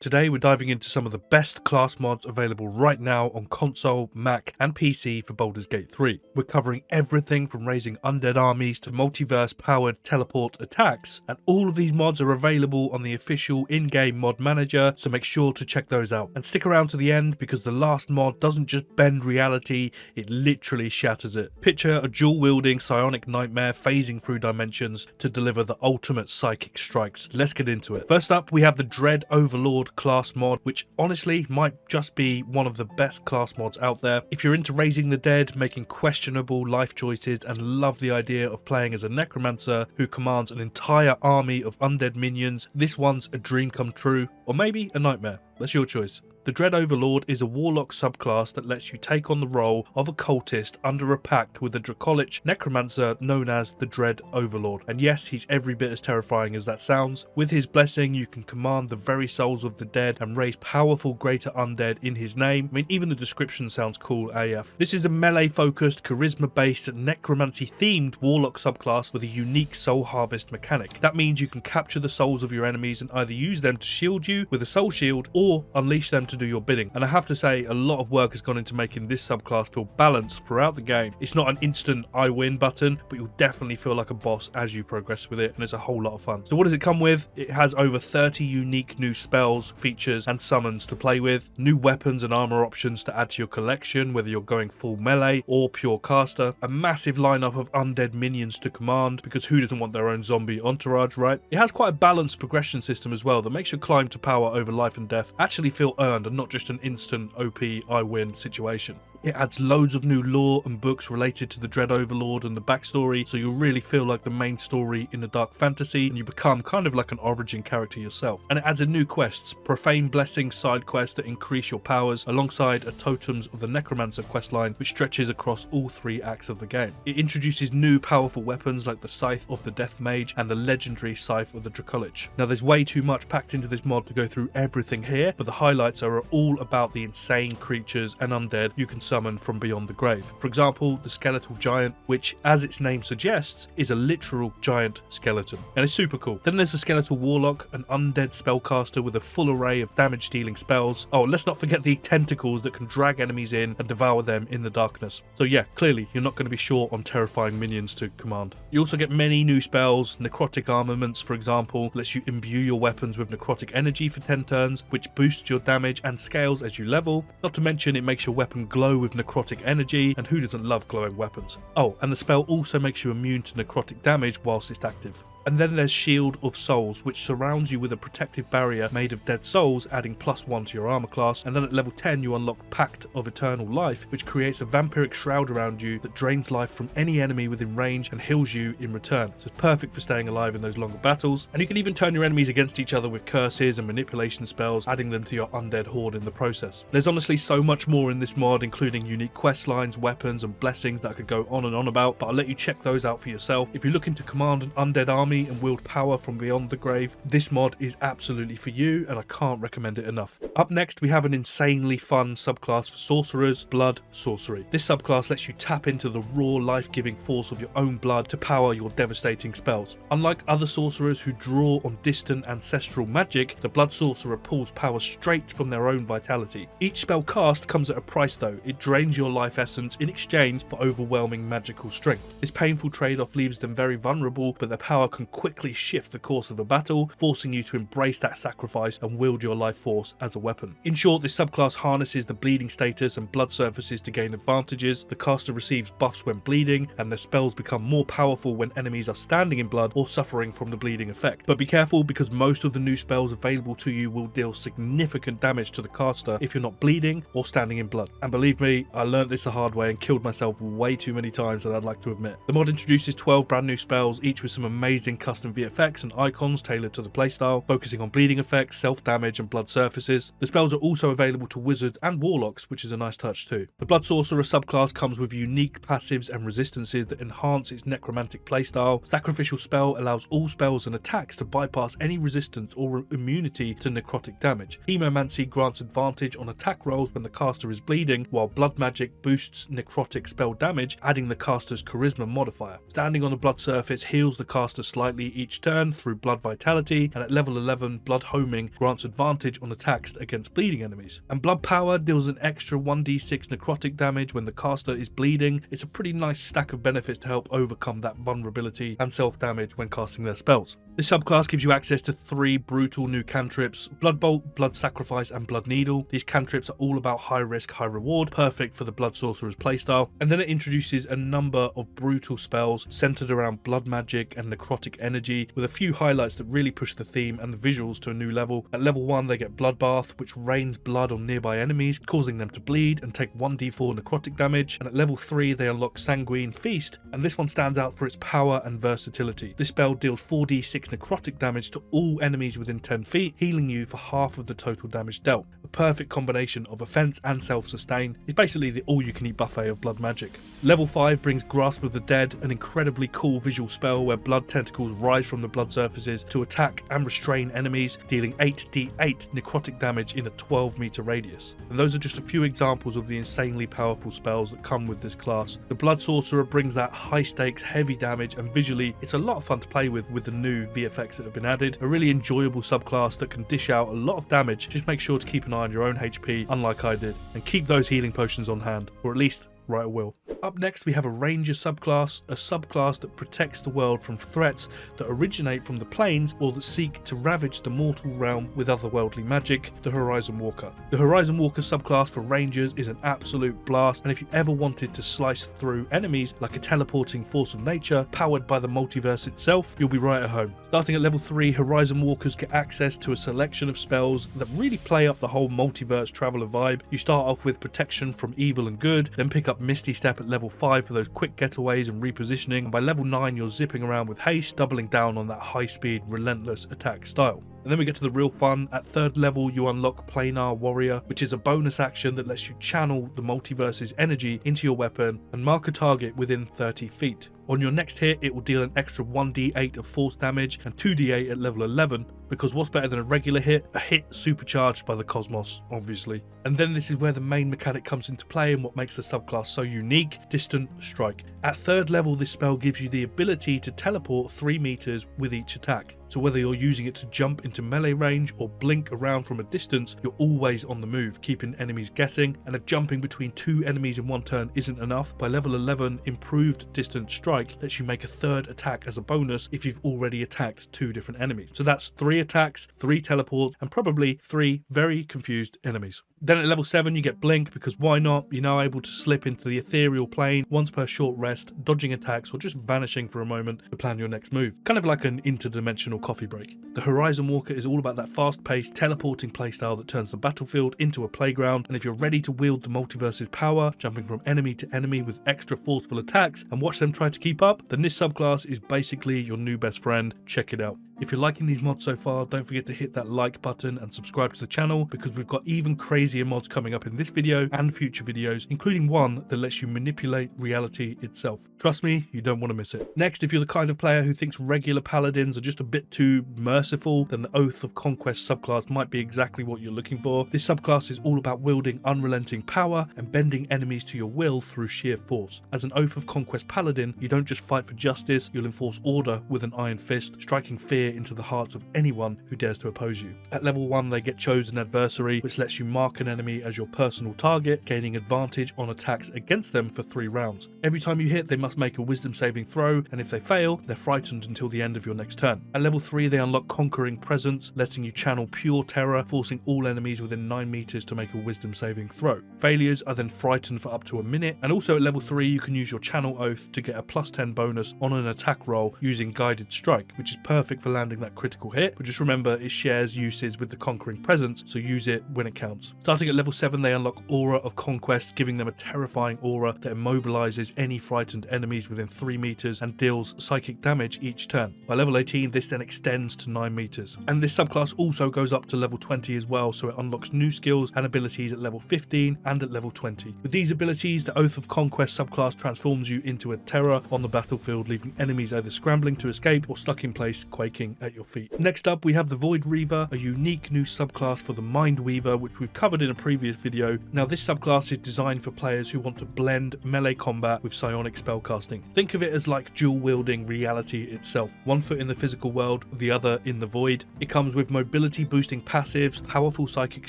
Today we're diving into some of the best class mods available right now on console, Mac and PC for Baldur's Gate 3. We're covering everything from raising undead armies to multiverse powered teleport attacks, and all of these mods are available on the official in-game mod manager, so make sure to check those out. And stick around to the end because the last mod doesn't just bend reality, it literally shatters it. Picture a dual-wielding psionic nightmare phasing through dimensions to deliver the ultimate psychic strikes. Let's get into it. First up, we have the Dread Overlord class mod, which honestly might just be one of the best class mods out there. If you're into raising the dead, making questionable life choices, and love the idea of playing as a necromancer who commands an entire army of undead minions, this one's a dream come true, or maybe a nightmare. That's your choice. The Dread Overlord is a warlock subclass that lets you take on the role of a cultist under a pact with a dracolic necromancer known as the Dread Overlord. And yes, he's every bit as terrifying as that sounds. With his blessing, you can command the very souls of the dead and raise powerful greater undead in his name. I mean, even the description sounds cool AF. This is a melee-focused, charisma-based, necromancy-themed warlock subclass with a unique soul harvest mechanic. That means you can capture the souls of your enemies and either use them to shield you with a soul shield or unleash them to do your bidding. And I have to say, a lot of work has gone into making this subclass feel balanced throughout the game. It's not an instant I win button, but you'll definitely feel like a boss as you progress with it, and it's a whole lot of fun. So what does it come with? It has over 30 unique new spells, features and summons to play with, new weapons and armor options to add to your collection, whether you're going full melee or pure caster, a massive lineup of undead minions to command, because who doesn't want their own zombie entourage, right? It has quite a balanced progression system as well that makes your climb to power over life and death actually feel earned and not just an instant OP I win situation. It adds loads of new lore and books related to the Dread Overlord and the backstory, so you'll really feel like the main story in a dark fantasy and you become kind of like an origin character yourself. And it adds in new quests, Profane Blessings side quests that increase your powers, alongside a Totems of the Necromancer questline which stretches across all 3 acts of the game. It introduces new powerful weapons like the Scythe of the Death Mage and the legendary Scythe of the Dracolic. Now there's way too much packed into this mod to go through everything here, but the highlights are all about the insane creatures and undead you can summon from beyond the grave. For example, the skeletal giant, which as its name suggests is a literal giant skeleton, and it's super cool. Then there's the skeletal warlock, an undead spellcaster with a full array of damage dealing spells. Oh, let's not forget the tentacles that can drag enemies in and devour them in the darkness. So yeah, clearly you're not going to be short on terrifying minions to command. You also get many new spells. Necrotic armaments, for example, lets you imbue your weapons with necrotic energy for 10 turns, which boosts your damage and scales as you level. Not to mention it makes your weapon glow with necrotic energy, and who doesn't love glowing weapons? Oh, and the spell also makes you immune to necrotic damage whilst it's active. And then there's Shield of Souls, which surrounds you with a protective barrier made of dead souls, adding +1 to your armor class. And then at level 10 you unlock Pact of Eternal Life, which creates a vampiric shroud around you that drains life from any enemy within range and heals you in return. So it's perfect for staying alive in those longer battles. And you can even turn your enemies against each other with curses and manipulation spells, adding them to your undead horde in the process. There's honestly so much more in this mod, including unique quest lines, weapons and blessings that I could go on and on about, but I'll let you check those out for yourself. If you're looking to command an undead army and wield power from beyond the grave, this mod is absolutely for you, and I can't recommend it enough. Up next we have an insanely fun subclass for sorcerers, Blood Sorcery. This subclass lets you tap into the raw life-giving force of your own blood to power your devastating spells. Unlike other sorcerers who draw on distant ancestral magic, the Blood Sorcerer pulls power straight from their own vitality. Each spell cast comes at a price though. It drains your life essence in exchange for overwhelming magical strength. This painful trade-off leaves them very vulnerable, but their power can quickly shift the course of a battle, forcing you to embrace that sacrifice and wield your life force as a weapon. In short, this subclass harnesses the bleeding status and blood surfaces to gain advantages. The caster receives buffs when bleeding, and their spells become more powerful when enemies are standing in blood or suffering from the bleeding effect. But be careful, because most of the new spells available to you will deal significant damage to the caster if you're not bleeding or standing in blood. And believe me, I learned this the hard way and killed myself way too many times than I'd like to admit. The mod introduces 12 brand new spells, each with some amazing custom VFX and icons tailored to the playstyle, focusing on bleeding effects, self-damage and blood surfaces. The spells are also available to wizards and warlocks, which is a nice touch too. The Blood Sorcerer subclass comes with unique passives and resistances that enhance its necromantic playstyle. Sacrificial Spell allows all spells and attacks to bypass any resistance or immunity to necrotic damage. Hemomancy grants advantage on attack rolls when the caster is bleeding, while Blood Magic boosts necrotic spell damage, adding the caster's charisma modifier. Standing on the blood surface heals the caster slightly slightly each turn through blood vitality, and at level 11 blood homing grants advantage on attacks against bleeding enemies. And blood power deals an extra 1d6 necrotic damage when the caster is bleeding. It's a pretty nice stack of benefits to help overcome that vulnerability and self damage when casting their spells. This subclass gives you access to 3 brutal new cantrips: Blood Bolt, Blood Sacrifice and Blood Needle. These cantrips are all about high risk, high reward, perfect for the Blood Sorcerer's playstyle. And then it introduces a number of brutal spells centered around blood magic and necrotic energy, with a few highlights that really push the theme and the visuals to a new level. At level 1 they get Bloodbath, which rains blood on nearby enemies, causing them to bleed and take 1d4 necrotic damage. And at level 3 they unlock Sanguine Feast, and this one stands out for its power and versatility. This spell deals 4d6 necrotic damage to all enemies within 10 feet, healing you for half of the total damage dealt. A perfect combination of offense and self-sustain. It's basically the all-you-can-eat buffet of blood magic. Level 5 brings Grasp of the Dead, an incredibly cool visual spell where blood tentacles rise from the blood surfaces to attack and restrain enemies, dealing 8d8 necrotic damage in a 12-meter radius. And those are just a few examples of the insanely powerful spells that come with this class. The Blood Sorcerer brings that high-stakes, heavy damage, and visually it's a lot of fun to play with the new VFX that have been added. A really enjoyable subclass that can dish out a lot of damage. Just make sure to keep an eye on your own HP, unlike I did, and keep those healing potions on hand, or at least write a will. Up next we have a Ranger subclass, a subclass that protects the world from threats that originate from the planes or that seek to ravage the mortal realm with otherworldly magic, the Horizon Walker. The Horizon Walker subclass for Rangers is an absolute blast, and if you ever wanted to slice through enemies like a teleporting force of nature powered by the multiverse itself, you'll be right at home. Starting at level 3, Horizon Walkers get access to a selection of spells that really play up the whole multiverse traveler vibe. You start off with protection from evil and good, then pick up Misty Step at level 5 for those quick getaways and repositioning, and by level 9 you're zipping around with haste, doubling down on that high speed, relentless attack style. And then we get to the real fun. At 3rd level you unlock Planar Warrior, which is a bonus action that lets you channel the multiverse's energy into your weapon and mark a target within 30 feet. On your next hit it will deal an extra 1d8 of force damage and 2d8 at level 11, because what's better than a regular hit? A hit supercharged by the cosmos, obviously. And then this is where the main mechanic comes into play and what makes the subclass so unique: Distant Strike. At 3rd level this spell gives you the ability to teleport 3 meters with each attack. So whether you're using it to jump into melee range or blink around from a distance, you're always on the move, keeping enemies guessing. And if jumping between 2 enemies in one turn isn't enough, by level 11 improved Distant Strike lets you make a 3rd attack as a bonus if you've already attacked 2 different enemies. So that's 3 attacks, 3 teleports, and probably 3 very confused enemies. Then at level 7 you get Blink, because why not? You're now able to slip into the ethereal plane once per short rest, dodging attacks or just vanishing for a moment to plan your next move. Kind of like an interdimensional coffee break. The Horizon Walker is all about that fast-paced, teleporting playstyle that turns the battlefield into a playground, and if you're ready to wield the multiverse's power, jumping from enemy to enemy with extra forceful attacks and watch them try to keep up, then this subclass is basically your new best friend. Check it out. If you're liking these mods so far, don't forget to hit that like button and subscribe to the channel, because we've got even crazier mods coming up in this video and future videos, including one that lets you manipulate reality itself. Trust me, you don't want to miss it. Next, if you're the kind of player who thinks regular paladins are just a bit too merciful, then the Oath of Conquest subclass might be exactly what you're looking for. This subclass is all about wielding unrelenting power and bending enemies to your will through sheer force. As an Oath of Conquest paladin, you don't just fight for justice, you'll enforce order with an iron fist, striking fear into the hearts of anyone who dares to oppose you. At level 1 they get Chosen Adversary, which lets you mark an enemy as your personal target, gaining advantage on attacks against them for 3 rounds. Every time you hit they must make a wisdom saving throw, and if they fail they're frightened until the end of your next turn. At level 3 they unlock Conquering Presence, letting you channel pure terror, forcing all enemies within 9 meters to make a wisdom saving throw. Failures are then frightened for up to a minute, and also at level 3 you can use your Channel Oath to get a +10 bonus on an attack roll using Guided Strike, which is perfect for landing that critical hit, but just remember it shares uses with the Conquering Presence, so use it when it counts. Starting at level 7 they unlock Aura of Conquest, giving them a terrifying aura that immobilizes any frightened enemies within 3 meters and deals psychic damage each turn. By level 18 this then extends to 9 meters. And this subclass also goes up to level 20 as well, so it unlocks new skills and abilities at level 15 and at level 20. With these abilities, the Oath of Conquest subclass transforms you into a terror on the battlefield, leaving enemies either scrambling to escape or stuck in place, quaking waiting at your feet. Next up, we have the Void Reaver, a unique new subclass for the Mind Weaver, which we've covered in a previous video. Now, this subclass is designed for players who want to blend melee combat with psionic spellcasting. Think of it as like dual wielding reality itself. One foot in the physical world, the other in the void. It comes with mobility boosting passives, powerful psychic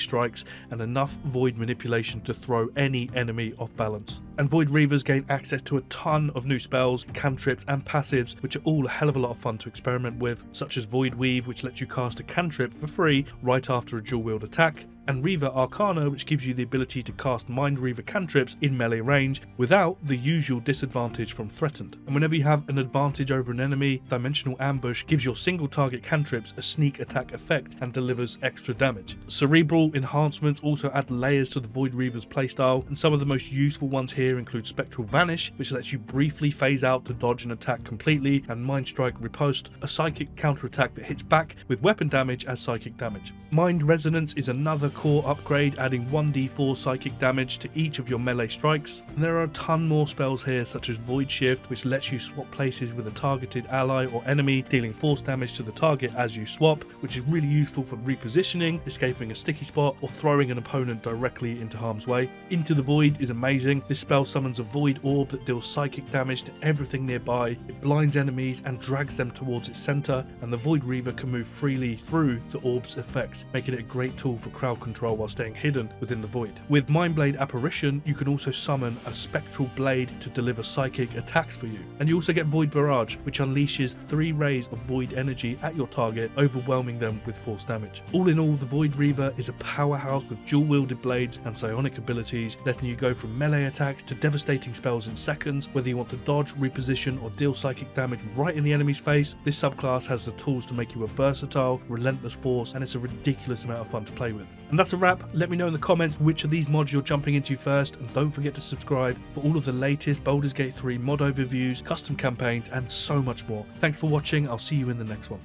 strikes, and enough void manipulation to throw any enemy off balance. And Void Reavers gain access to a ton of new spells, cantrips, and passives, which are all a hell of a lot of fun to experiment with, such as Void Weave, which lets you cast a cantrip for free right after a dual wield attack, and Reaver Arcana, which gives you the ability to cast Mind Reaver cantrips in melee range without the usual disadvantage from threatened. And whenever you have an advantage over an enemy, Dimensional Ambush gives your single target cantrips a sneak attack effect and delivers extra damage. Cerebral enhancements also add layers to the Void Reaver's playstyle, and some of the most useful ones here include Spectral Vanish, which lets you briefly phase out to dodge an attack completely, and Mind Strike Riposte, a psychic counterattack that hits back with weapon damage as psychic damage. Mind Resonance is another core upgrade, adding 1d4 psychic damage to each of your melee strikes. And there are a ton more spells here, such as Void Shift, which lets you swap places with a targeted ally or enemy, dealing force damage to the target as you swap, which is really useful for repositioning, escaping a sticky spot, or throwing an opponent directly into harm's way. Into the Void is amazing. This spell summons a Void Orb that deals psychic damage to everything nearby. It blinds enemies and drags them towards its center, and the Void Reaver can move freely through the orb's effects, making it a great tool for crowd control while staying hidden within the void. With Mindblade Apparition, you can also summon a spectral blade to deliver psychic attacks for you. And you also get Void Barrage, which unleashes 3 rays of void energy at your target, overwhelming them with force damage. All in all, the Void Reaver is a powerhouse with dual-wielded blades and psionic abilities, letting you go from melee attacks to devastating spells in seconds. Whether you want to dodge, reposition, or deal psychic damage right in the enemy's face, this subclass has the tools to make you a versatile, relentless force, and it's a ridiculous amount of fun to play with. And that's a wrap. Let me know in the comments which of these mods you're jumping into first, and don't forget to subscribe for all of the latest Baldur's Gate 3 mod overviews, custom campaigns, and so much more. Thanks for watching. I'll see you in the next one.